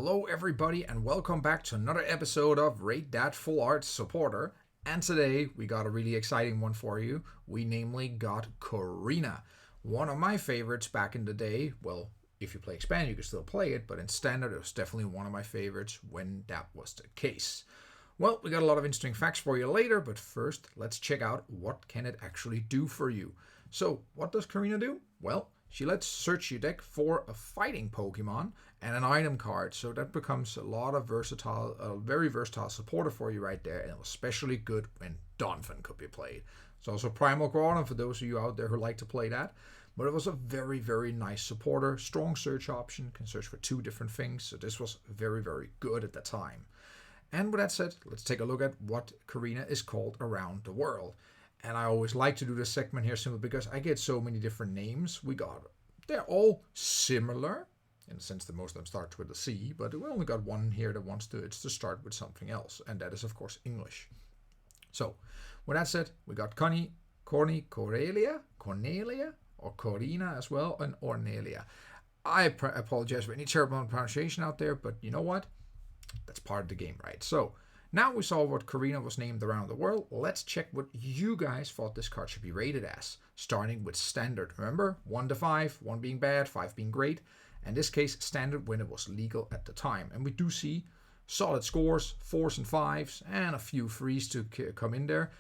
Hello everybody and welcome back to another episode of Rate That Full Art Supporter. And today we got a really exciting one for you. We namely got Korrina. One of my favorites back in the day. Well, if you play Expanded you can still play it, but in Standard it was definitely one of my favorites when that was the case. Well, we got a lot of interesting facts for you later, but first let's check out what can it actually do for you. So what does Korrina do? Well, she lets search your deck for a fighting Pokemon and an item card, so that becomes a very versatile supporter for you right there, and it was especially good when Donphan could be played. It's also Primal Groudon for those of you out there who like to play that, but it was a very, very nice supporter. Strong search option, can search for 2 different things, so this was very, very good at the time. And with that said, let's take a look at what Korrina is called around the world. And I always like to do this segment here simply because I get so many different names. They're all similar, in the sense that most of them start with a C, but we only got one here that wants to start with something else, and that is of course English. So, with that said, we got Cornelia, or Korrina as well, and Ornelia. I apologize for any terrible pronunciation out there, but you know what? That's part of the game, right? So, now we saw what Korrina was named around the world. Let's check what you guys thought this card should be rated as. Starting with Standard. Remember, 1 to 5, 1 being bad, 5 being great. In this case, Standard when it was legal at the time. And we do see solid scores, 4s and 5s, and a few 3s to come in there.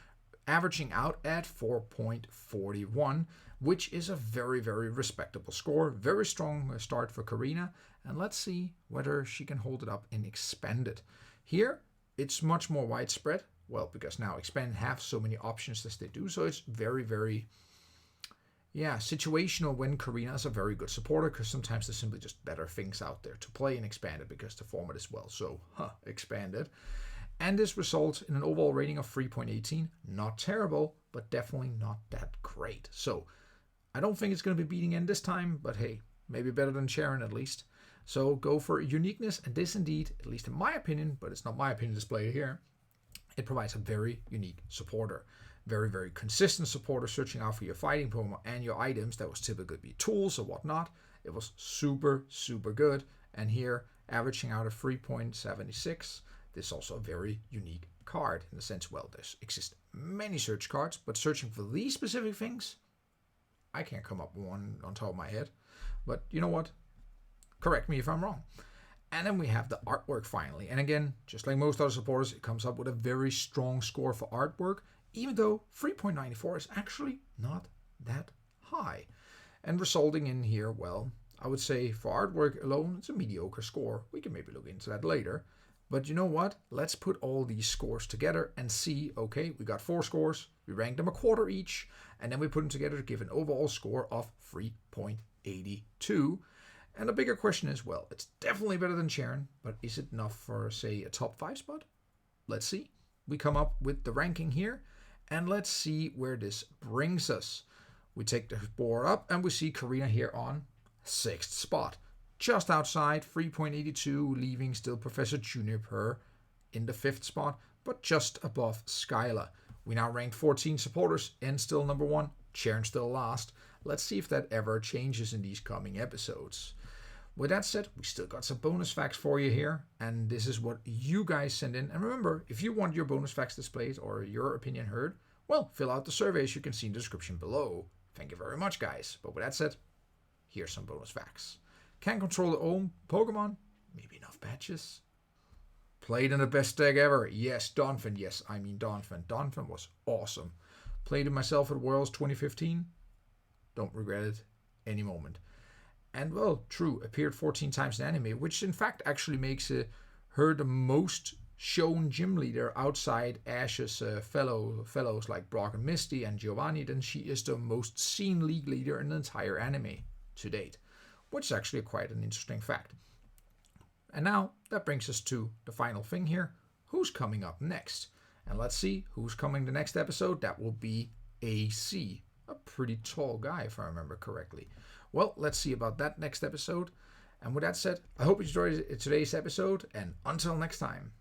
Averaging out at 4.41, which is a very, very respectable score. Very strong start for Korrina. And let's see whether she can hold it up in Expanded. Here, it's much more widespread, well, because now Expanded have so many options as they do, so it's very, very, situational when Korrina is a very good supporter, because sometimes there's simply just better things out there to play in Expanded, because the format is expanded. And this results in an overall rating of 3.18, not terrible, but definitely not that great. So, I don't think it's going to be beating in this time, but hey, maybe better than Sharon at least. So go for uniqueness, and this indeed, at least in my opinion, but it's not my opinion displayed here, it provides a very unique supporter. Very, very consistent supporter, searching out for your fighting Pokemon and your items that was typically be tools or whatnot. It was super, super good. And here, averaging out at 3.76, this is also a very unique card in the sense, well, there exist many search cards, but searching for these specific things, I can't come up with one on top of my head. But you know what? Correct me if I'm wrong. And then we have the artwork finally. And again, just like most other supporters, it comes up with a very strong score for artwork, even though 3.94 is actually not that high. And resulting in here, well, I would say for artwork alone, it's a mediocre score. We can maybe look into that later. But you know what? Let's put all these scores together and see, okay, we got 4 scores. We ranked them a quarter each. And then we put them together to give an overall score of 3.82. And the bigger question is, well, it's definitely better than Sharon, but is it enough for, say, a top 5 spot? Let's see. We come up with the ranking here, and let's see where this brings us. We take the board up, and we see Korrina here on 6th spot. Just outside, 3.82, leaving still Professor Juniper in the 5th spot, but just above Skyla. We now ranked 14 supporters, and still number 1, Sharon still last. Let's see if that ever changes in these coming episodes. With that said, we still got some bonus facts for you here, and this is what you guys send in. And remember, if you want your bonus facts displayed or your opinion heard, well, fill out the surveys you can see in the description below. Thank you very much, guys. But with that said, here's some bonus facts. Can control their own Pokemon? Maybe enough patches. Played in the best deck ever. Yes, Donphan. Yes, I mean Donphan. Donphan was awesome. Played it myself at Worlds 2015. Don't regret it any moment. And well, true, appeared 14 times in anime, which in fact actually makes her the most shown gym leader outside Ash's fellows like Brock and Misty and Giovanni. Then she is the most seen league leader in the entire anime to date, which is actually quite an interesting fact. And now that brings us to the final thing here. Who's coming up next? And let's see who's coming the next episode. That will be AC. A pretty tall guy, if I remember correctly. Well, let's see about that next episode. And with that said, I hope you enjoyed today's episode. And until next time.